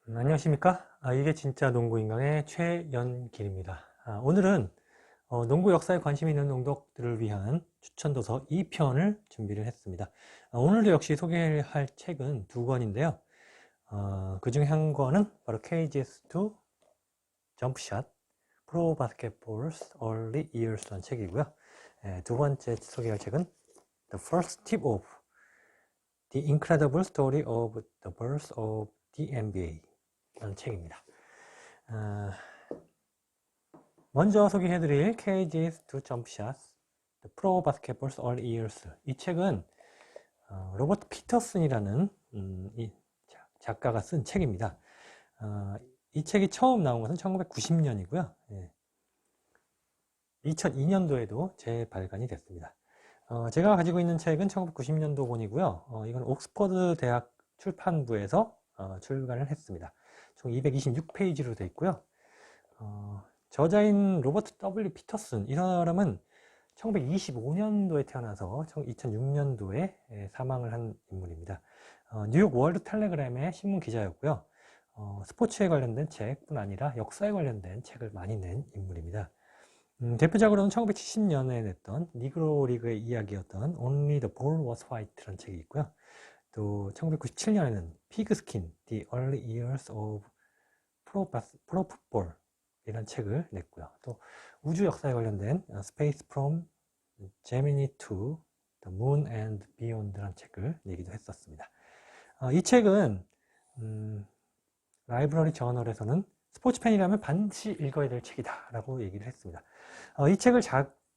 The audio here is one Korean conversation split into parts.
안녕하십니까? 이게 진짜 농구인강의 최연길입니다. 오늘은 농구 역사에 관심 있는 농독들을 위한 추천도서 2편을 준비를 했습니다. 오늘도 역시 소개할 책은 두 권인데요. 그 중에 한 권은 바로 KGS2 점프샷 Pro Basketball's Early Years라는 책이고요. 두 번째 소개할 책은 The First Tip-Off The Incredible Story of the Birth of the NBA 라는 책입니다. 먼저 소개해드릴 KGS2 점프샷 The Pro Basketball's Early Years, 이 책은 로버트 피터슨이라는 이 작가가 쓴 책입니다. 이 책이 처음 나온 것은 1990년이고요 2002년도에도 재발간이 됐습니다. 제가 가지고 있는 책은 1990년도본이고요 이건 옥스퍼드 대학 출판부에서 출간을 했습니다. 총 226페이지로 되어 있고요. 저자인 로버트 W. 피터슨, 이 사람은 1925년도에 태어나서 2006년도에 사망을 한 인물입니다. 뉴욕 월드 텔레그램의 신문 기자였고요. 스포츠에 관련된 책뿐 아니라 역사에 관련된 책을 많이 낸 인물입니다. 대표작으로는 1970년에 냈던 니그로 리그의 이야기였던 Only the Ball Was White라는 책이 있고요. 또 1997년에는 피그스킨, The Early Years of Pro Football 이라는 책을 냈고요. 또 우주 역사에 관련된 Space from Gemini to the Moon and Beyond라는 책을 내기도 했었습니다. 이 책은 라이브러리 저널에서는 스포츠 팬이라면 반드시 읽어야 될 책이다 라고 얘기를 했습니다. 이 책을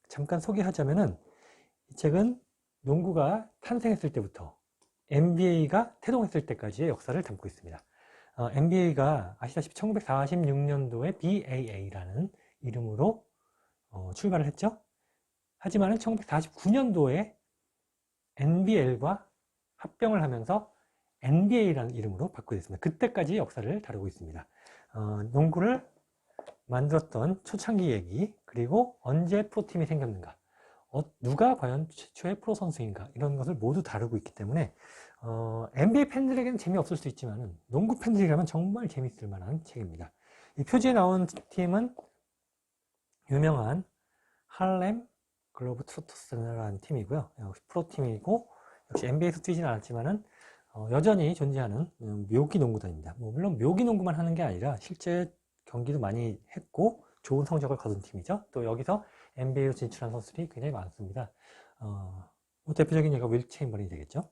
잠깐 소개하자면은, 이 책은 농구가 탄생했을 때부터 NBA가 태동했을 때까지의 역사를 담고 있습니다. NBA가 아시다시피 1946년도에 BAA라는 이름으로 출발을 했죠. 하지만 1949년도에 NBL과 합병을 하면서 NBA라는 이름으로 바꾸게 됐습니다. 그때까지 역사를 다루고 있습니다. 농구를 만들었던 초창기 얘기, 그리고 언제 프로팀이 생겼는가, 누가 과연 최초의 프로 선수인가, 이런 것을 모두 다루고 있기 때문에 NBA 팬들에게는 재미없을 수 있지만 농구 팬들이라면 정말 재밌을 만한 책입니다. 이 표지에 나온 팀은 유명한 할렘 글로브 트로터스라는 팀이고요. 역시 프로팀이고, 역시 NBA에서 뛰지는 않았지만 여전히 존재하는 묘기 농구단입니다. 물론 묘기 농구만 하는 게 아니라 실제 경기도 많이 했고 좋은 성적을 거둔 팀이죠. 또 여기서 NBA로 진출한 선수들이 굉장히 많습니다. 대표적인 예가 윌 체인버런이 되겠죠.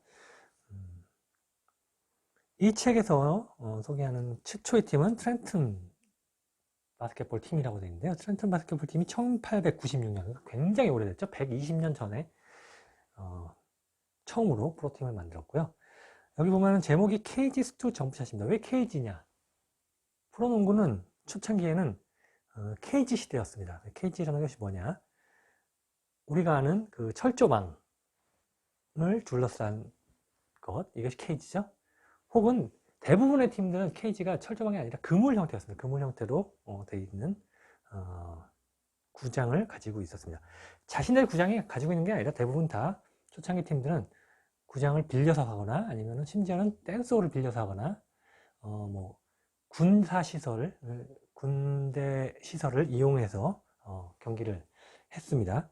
이 책에서 소개하는 최초의 팀은 트렌튼 바스켓볼 팀이라고 되어 있는데요. 트렌튼 바스켓볼 팀이 1896년, 굉장히 오래됐죠. 120년 전에 처음으로 프로팀을 만들었고요. 여기 보면 제목이 KGS2 점프샷입니다. 왜 KG냐? 프로농구는 초창기에는 KG 시대였습니다. KG라는 것이 뭐냐? 우리가 아는 그 철조망을 둘러싼 것, 이것이 KG죠. 혹은 대부분의 팀들은 KG가 철조망이 아니라 그물 형태였습니다. 그물 형태로 되어 있는 구장을 가지고 있었습니다. 자신의 구장이 가지고 있는 게 아니라 대부분 다 초창기 팀들은 구장을 빌려서 하거나, 아니면 심지어는 댄스홀을 빌려서 하거나, 군대 시설을 이용해서 경기를 했습니다.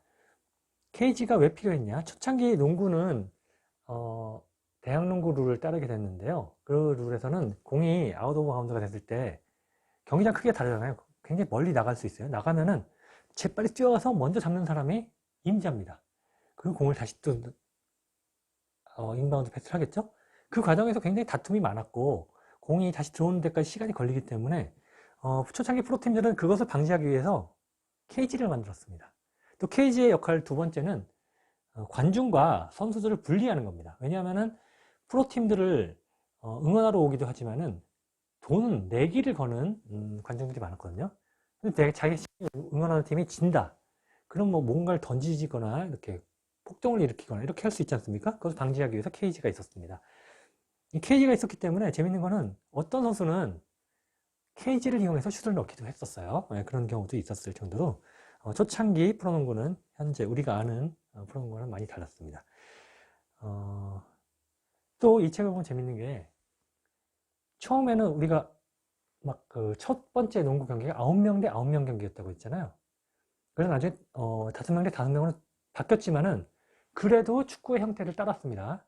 KG가 왜 필요했냐? 초창기 농구는 대학농구 룰을 따르게 됐는데요. 그 룰에서는 공이 아웃 오브 바운드가 됐을 때 경기장 크기가 다르잖아요. 굉장히 멀리 나갈 수 있어요. 나가면은 재빨리 뛰어가서 먼저 잡는 사람이 임자입니다. 그 공을 다시 또 인바운드 패스를 하겠죠. 그 과정에서 굉장히 다툼이 많았고 공이 다시 들어오는 데까지 시간이 걸리기 때문에 초창기 프로팀들은 그것을 방지하기 위해서 케이지를 만들었습니다. 또 케이지의 역할 두 번째는 관중과 선수들을 분리하는 겁니다. 왜냐하면 프로팀들을 응원하러 오기도 하지만은 돈 내기를 거는 관중들이 많았거든요. 근데 자기 응원하는 팀이 진다, 그럼 뭔가를 던지거나 이렇게 폭동을 일으키거나 이렇게 할 수 있지 않습니까? 그것을 방지하기 위해서 케이지가 있었습니다. 이 케이지가 있었기 때문에 재밌는 거는 어떤 선수는 케이지를 이용해서 슛을 넣기도 했었어요. 그런 경우도 있었을 정도로 초창기 프로농구는 현재 우리가 아는 프로농구는 많이 달랐습니다. 또 이 책을 보면 재밌는 게, 처음에는 우리가 막 그 첫 번째 농구 경기가 9명 대 9명 경기였다고 했잖아요. 그래서 나중에 5명 대 5명으로 바뀌었지만은 그래도 축구의 형태를 따랐습니다.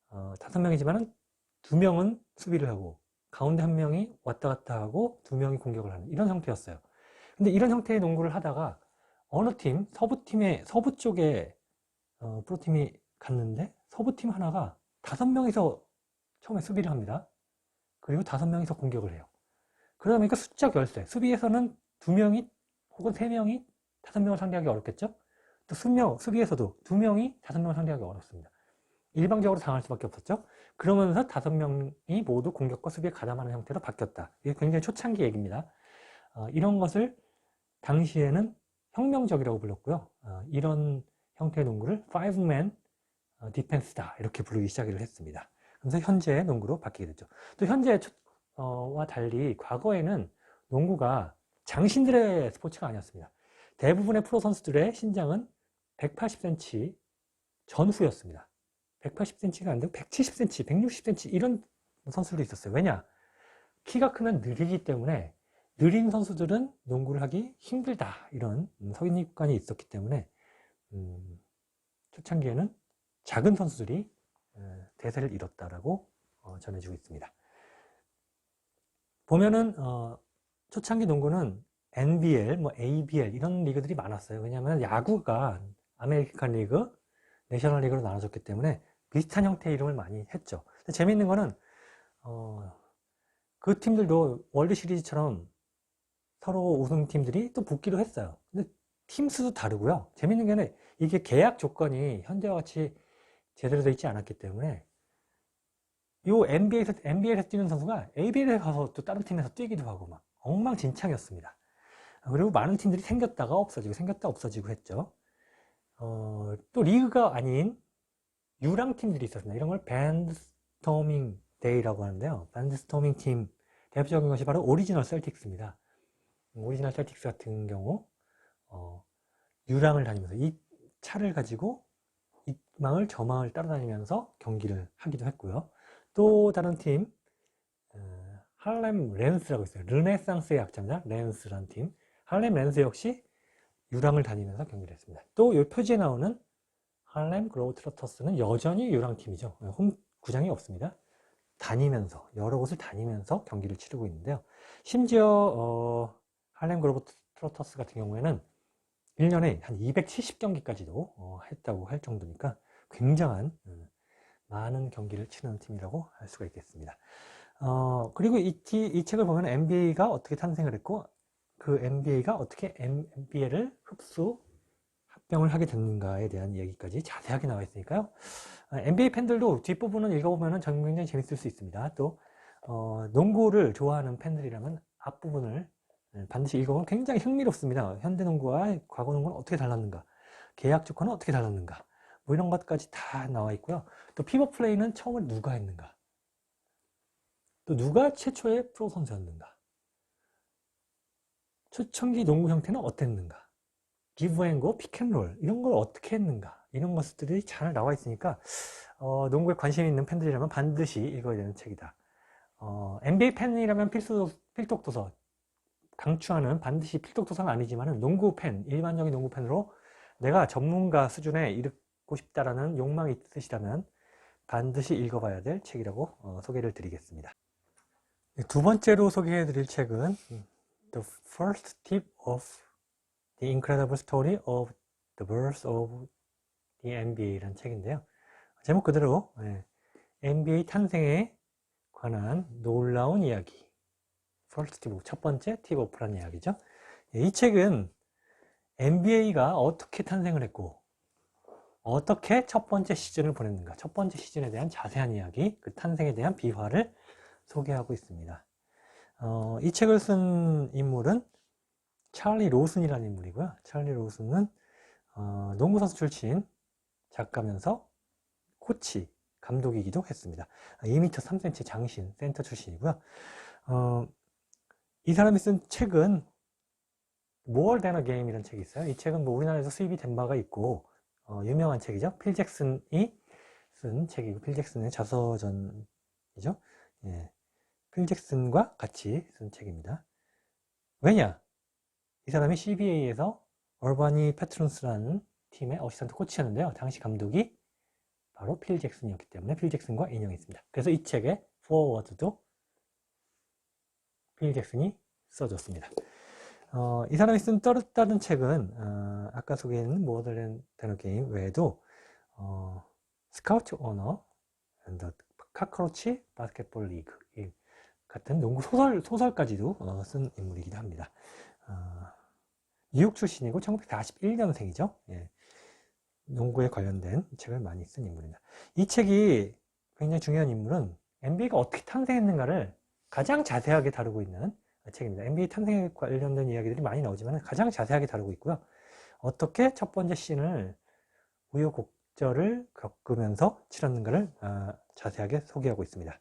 5명이지만은 2명은 수비를 하고 가운데 1명이 왔다 갔다 하고 2명이 공격을 하는 이런 형태였어요. 근데 이런 형태의 농구를 하다가 어느 팀, 서부 쪽에 프로팀이 갔는데 서부팀 하나가 5명이서 처음에 수비를 합니다. 그리고 5명이서 공격을 해요. 그러다 보니까 숫자 결세, 수비에서는 2명이 혹은 3명이 5명을 상대하기 어렵겠죠? 또 수비에서도 2명이 5명을 상대하기 어렵습니다. 일방적으로 당할 수밖에 없었죠. 그러면서 5명이 모두 공격과 수비에 가담하는 형태로 바뀌었다. 이게 굉장히 초창기 얘기입니다. 이런 것을 당시에는 혁명적이라고 불렀고요. 이런 형태의 농구를 5man 디펜스다 이렇게 부르기 시작을 했습니다. 그래서 현재의 농구로 바뀌게 됐죠. 또 현재와 달리 과거에는 농구가 장신들의 스포츠가 아니었습니다. 대부분의 프로 선수들의 신장은 180cm 전후였습니다. 180cm가 안 되고 170cm, 160cm 이런 선수들도 있었어요. 왜냐? 키가 크면 느리기 때문에 느린 선수들은 농구를 하기 힘들다 이런 선입관이 있었기 때문에 초창기에는 작은 선수들이 대세를 이뤘다라고 전해지고 있습니다. 보면은 초창기 농구는 NBL, 뭐 ABL 이런 리그들이 많았어요. 왜냐하면 야구가 아메리칸 리그, 내셔널 리그로 나눠졌기 때문에 비슷한 형태의 이름을 많이 했죠. 근데 재미있는 거는 그 팀들도 월드 시리즈처럼 서로 우승팀들이 또 붙기도 했어요. 근데 팀 수도 다르고요. 재밌는 게 이게 계약 조건이 현재와 같이 제대로 되어 있지 않았기 때문에 요 NBA에서 뛰는 선수가 ABL에 가서 또 다른 팀에서 뛰기도 하고 막 엉망진창이었습니다. 그리고 많은 팀들이 생겼다가 없어지고 했죠. 또 리그가 아닌 유랑팀들이 있었습니다. 이런 걸 밴드스토밍 데이라고 하는데요. 밴드스토밍 팀 대표적인 것이 바로 오리지널 셀틱스입니다. 오리지널 셀틱스 같은 경우 유랑을 다니면서 이 차를 가지고 이 망을 저 망을 따라다니면서 경기를 하기도 했고요. 또 다른 팀 할렘 랜스라고 있어요. 르네상스의 약자입니다. 랜스라는 팀. 할렘 랜스 역시 유랑을 다니면서 경기를 했습니다. 또 이 표지에 나오는 할렘 글로우트로터스는 여전히 유랑팀이죠. 홈 구장이 없습니다. 다니면서 여러 곳을 다니면서 경기를 치르고 있는데요. 심지어 할렘 글로우트로터스 같은 경우에는 1년에 한 270경기까지도 했다고 할 정도니까 굉장한 많은 경기를 치르는 팀이라고 할 수가 있겠습니다. 그리고 이 책을 보면 NBA가 어떻게 탄생을 했고 그 NBA가 어떻게 NBA를 합병을 하게 됐는가에 대한 이야기까지 자세하게 나와 있으니까요. NBA 팬들도 뒷부분을 읽어보면 굉장히 재밌을 수 있습니다. 또 농구를 좋아하는 팬들이라면 앞부분을 반드시 읽어보면 굉장히 흥미롭습니다. 현대 농구와 과거 농구는 어떻게 달랐는가, 계약 조건은 어떻게 달랐는가, 뭐 이런 것까지 다 나와 있고요. 또 피벗 플레이는 처음을 누가 했는가, 또 누가 최초의 프로 선수였는가, 초창기 농구 형태는 어땠는가, 기브앤고, 픽앤롤 이런 걸 어떻게 했는가, 이런 것들이 잘 나와 있으니까 농구에 관심 있는 팬들이라면 반드시 읽어야 되는 책이다. NBA 팬이라면 필독도서 강추하는 반드시 필독도서는 아니지만 농구 팬, 일반적인 농구 팬으로 내가 전문가 수준에 이르고 싶다라는 욕망이 있으시다면 반드시 읽어봐야 될 책이라고 소개를 드리겠습니다. 두 번째로 소개해 드릴 책은 The First Tip of The Incredible Story of the Birth of the NBA라는 책인데요. 제목 그대로 NBA 탄생에 관한 놀라운 이야기, First Tip, 첫 번째 팁오프라는 이야기죠. 이 책은 NBA가 어떻게 탄생을 했고 어떻게 첫 번째 시즌을 보냈는가, 첫 번째 시즌에 대한 자세한 이야기, 그 탄생에 대한 비화를 소개하고 있습니다. 이 책을 쓴 인물은 찰리 로슨이라는 인물이고요. 찰리 로슨은 농구선수 출신 작가면서 코치, 감독이기도 했습니다. 2m 3cm 장신 센터 출신이고요. 이 사람이 쓴 책은 More Than a Game이라는 책이 있어요. 이 책은 뭐 우리나라에서 수입이 된 바가 있고 유명한 책이죠. 필 잭슨이 쓴 책이고 필 잭슨의 자서전이죠. 예. 필 잭슨과 같이 쓴 책입니다. 왜냐? 이 사람이 CBA에서 얼바니 패트론스라는 팀의 어시스턴트 코치였는데요. 당시 감독이 바로 필 잭슨이었기 때문에 필 잭슨과 인용했습니다. 그래서 이 책의 포워드도 필 잭슨이 써줬습니다. 이 사람이 쓴 다른 책은 아까 소개했는 모더랜 테너 게임 외에도 스카우트 오너 앤더 카크로치 바스켓볼 리그 같은 농구 소설까지도 쓴 인물이기도 합니다. 뉴욕 출신이고 1941년생이죠. 예, 농구에 관련된 책을 많이 쓴 인물입니다. 이 책이 굉장히 중요한 인물은 NBA가 어떻게 탄생했는가를 가장 자세하게 다루고 있는 책입니다. NBA 탄생에 관련된 이야기들이 많이 나오지만 가장 자세하게 다루고 있고요. 어떻게 첫 번째 시즌을 우여곡절을 겪으면서 치렀는가를 자세하게 소개하고 있습니다.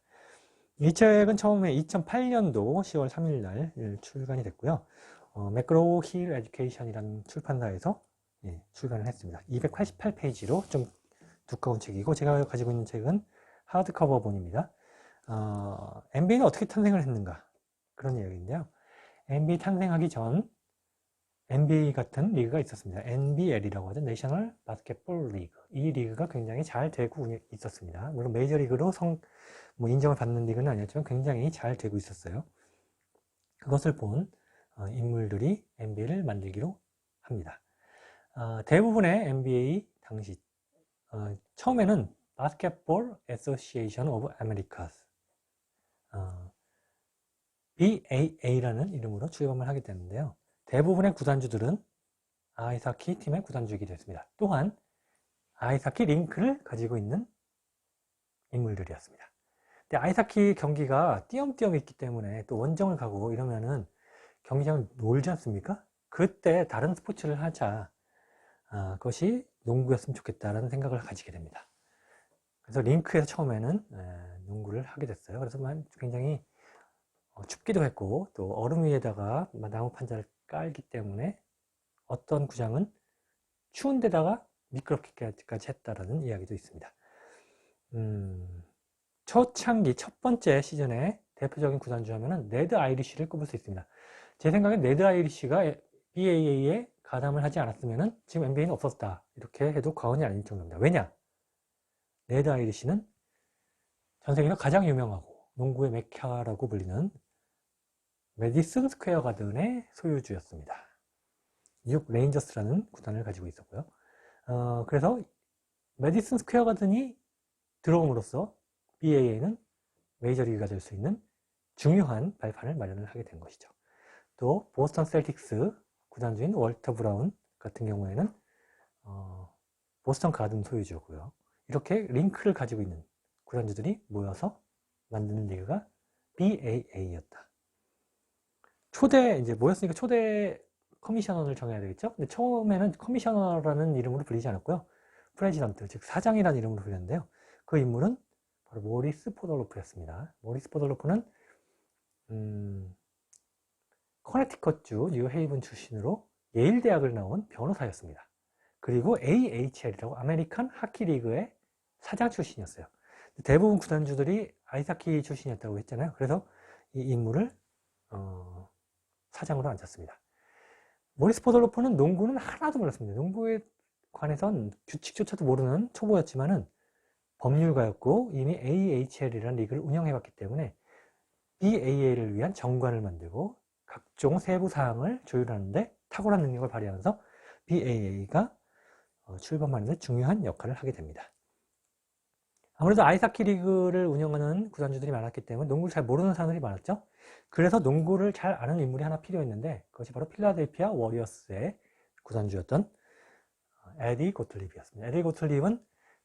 이 책은 처음에 2008년도 10월 3일 날 출간이 됐고요. 맥그로우 힐 에듀케이션이라는 출판사에서 출간을 했습니다. 288페이지로 좀 두꺼운 책이고 제가 가지고 있는 책은 하드커버본입니다. NBA는 어떻게 탄생을 했는가 그런 이야기인데요. NBA 탄생하기 전 NBA 같은 리그가 있었습니다. NBL이라고 하죠. 내셔널 바스켓볼 리그. 이 리그가 굉장히 잘 되고 있었습니다. 물론 메이저리그로 인정을 받는 리그는 아니었지만 굉장히 잘 되고 있었어요. 그것을 본 인물들이 NBA를 만들기로 합니다. 대부분의 NBA 당시 처음에는 바스켓볼 애소시에이션 오브 아메리카스 BAA라는 이름으로 출범을 하게 되는데요. 대부분의 구단주들은 아이스하키 팀의 구단주이기도 했습니다. 또한 아이스하키 링크를 가지고 있는 인물들이었습니다. 근데 아이스하키 경기가 띄엄띄엄 있기 때문에 또 원정을 가고 이러면은 경기장을 놀지 않습니까? 그때 다른 스포츠를 하자. 그것이 농구였으면 좋겠다라는 생각을 가지게 됩니다. 그래서 링크에서 처음에는 농구를 하게 됐어요. 그래서 굉장히 춥기도 했고 또 얼음 위에다가 나무 판자를 깔기 때문에 어떤 구장은 추운 데다가 미끄럽기까지 했다라는 이야기도 있습니다. 초창기 첫 번째 시즌에 대표적인 구단주 하면은 네드 아이리쉬를 꼽을 수 있습니다. 제 생각에 네드 아이리쉬가 BAA에 가담을 하지 않았으면은 지금 NBA는 없었다. 이렇게 해도 과언이 아닐 정도입니다. 왜냐? 네드 아이리쉬는 전 세계에서 가장 유명하고 농구의 메카라고 불리는 메디슨 스퀘어 가든의 소유주였습니다. 뉴욕 레인저스라는 구단을 가지고 있었고요. 그래서 메디슨 스퀘어 가든이 들어옴으로써 BAA는 메이저리그가 될 수 있는 중요한 발판을 마련을 하게 된 것이죠. 또 보스턴 셀틱스 구단주인 월터 브라운 같은 경우에는 보스턴 가든 소유주고요. 이렇게 링크를 가지고 있는 구단주들이 모여서 만드는 리그가 BAA였다. 이제 모였으니까 초대 커미셔너를 정해야 되겠죠? 근데 처음에는 커미셔너라는 이름으로 불리지 않았고요. 프레지던트, 즉 사장이라는 이름으로 불렸는데요. 그 인물은 바로 모리스 포덜로프였습니다. 모리스 포덜로프는 커네티컷주 뉴헤이븐 출신으로 예일 대학을 나온 변호사였습니다. 그리고 AHL이라고 아메리칸 하키 리그의 사장 출신이었어요. 대부분 구단주들이 아이스하키 출신이었다고 했잖아요. 그래서 이 인물을 사장으로 앉혔습니다. 모리스 포덜로프는 농구는 하나도 몰랐습니다. 농구에 관해선 규칙조차도 모르는 초보였지만은 법률가였고 이미 AHL이라는 리그를 운영해봤기 때문에 BAA를 위한 정관을 만들고 각종 세부 사항을 조율하는데 탁월한 능력을 발휘하면서 BAA가 출범하는 데 중요한 역할을 하게 됩니다. 아무래도 아이스하키 리그를 운영하는 구단주들이 많았기 때문에 농구를 잘 모르는 사람들이 많았죠. 그래서 농구를 잘 아는 인물이 하나 필요했는데 그것이 바로 필라델피아 워리어스의 구단주였던 에디 고틀립이었습니다. 에디 고틀립은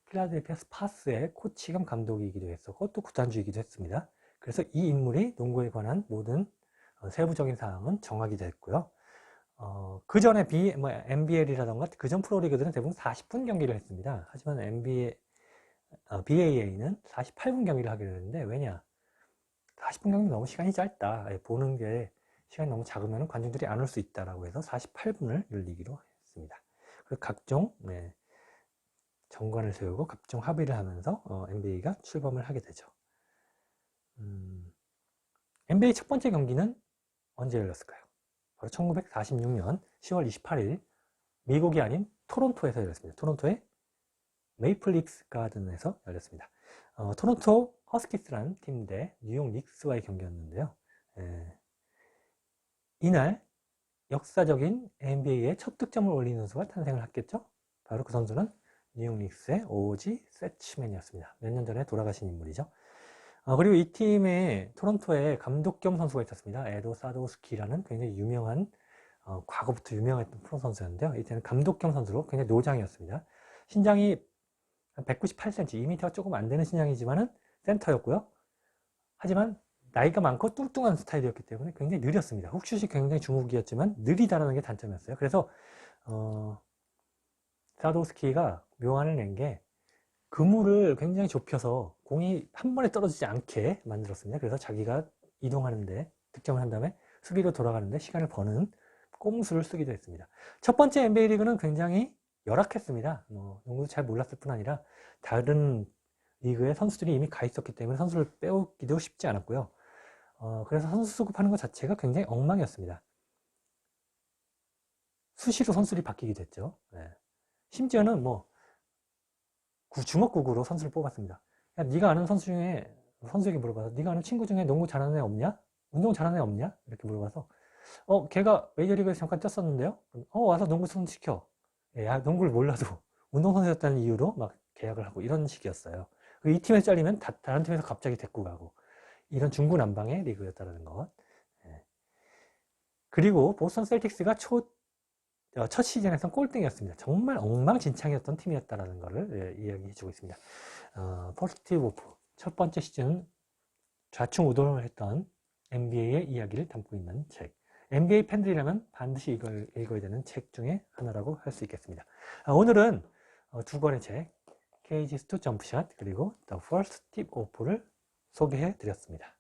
필라델피아 스파스의 코치 겸 감독이기도 했었고 또 구단주이기도 했습니다. 그래서 이 인물이 농구에 관한 모든 세부적인 사항은 정하게 됐고요. 그 전에 NBL이라던가 그전 프로리그들은 대부분 40분 경기를 했습니다. 하지만 BAA는 48분 경기를 하게 되는데 왜냐? 40분 경기 너무 시간이 짧다. 보는 게 시간이 너무 작으면 관중들이 안 올 수 있다라고 해서 48분을 늘리기로 했습니다. 그래서 각종 정관을 세우고 각종 합의를 하면서 NBA가 출범을 하게 되죠. NBA 첫 번째 경기는 언제 열렸을까요? 바로 1946년 10월 28일 미국이 아닌 토론토에서 열렸습니다. 토론토의 메이플 릭스 가든에서 열렸습니다. 토론토 허스키스라는 팀 대 뉴욕 닉스와의 경기였는데요. 이날 역사적인 NBA의 첫 득점을 올린 선수가 탄생을 했겠죠. 바로 그 선수는 뉴욕 닉스의 오지 세치맨이었습니다. 몇 년 전에 돌아가신 인물이죠. 그리고 이 팀의 토론토에 감독 겸 선수가 있었습니다. 에도 사도스키라는 굉장히 유명한 과거부터 유명했던 프로 선수였는데요. 이때는 감독 겸 선수로 굉장히 노장이었습니다. 신장이 198cm, 2m가 조금 안 되는 신장이지만은 센터였고요. 하지만 나이가 많고 뚱뚱한 스타일이었기 때문에 굉장히 느렸습니다. 훅슛이 굉장히 주무기였지만 느리다라는 게 단점이었어요. 그래서 사도스키가 묘안을 낸 게 그물을 굉장히 좁혀서 공이 한 번에 떨어지지 않게 만들었습니다. 그래서 자기가 이동하는데 득점을 한 다음에 수비로 돌아가는데 시간을 버는 꼼수를 쓰기도 했습니다. 첫 번째 NBA 리그는 굉장히 열악했습니다. 농구도 잘 몰랐을 뿐 아니라 다른 리그에 선수들이 이미 가 있었기 때문에 선수를 빼오기도 쉽지 않았고요. 그래서 선수 수급하는 것 자체가 굉장히 엉망이었습니다. 수시로 선수들이 바뀌기도 했죠. 네. 심지어는 뭐 주먹구구로 선수를 뽑았습니다. 야, 네가 아는 선수 중에 선수에게 물어봐서 네가 아는 친구 중에 농구 잘하는 애 없냐? 운동 잘하는 애 없냐? 이렇게 물어봐서 걔가 메이저리그에서 잠깐 뛰었었는데요. 와서 농구 선수 시켜. 야, 농구를 몰라도 운동선수였다는 이유로 막 계약을 하고 이런 식이었어요. 이 팀에서 잘리면 다른 팀에서 갑자기 데리고 가고 이런 중구난방의 리그였다는 것. 그리고 보스턴 셀틱스가 첫 시즌에선 꼴등이었습니다. 정말 엉망진창이었던 팀이었다는 것을 이야기해주고 있습니다. 퍼스트 오프 첫 번째 시즌 좌충우돌을 했던 NBA의 이야기를 담고 있는 책. NBA 팬들이라면 반드시 이걸 읽어야 되는 책 중에 하나라고 할 수 있겠습니다. 오늘은 두 권의 책, Cages to Jump Shot 그리고 The First Tip Off를 소개해 드렸습니다.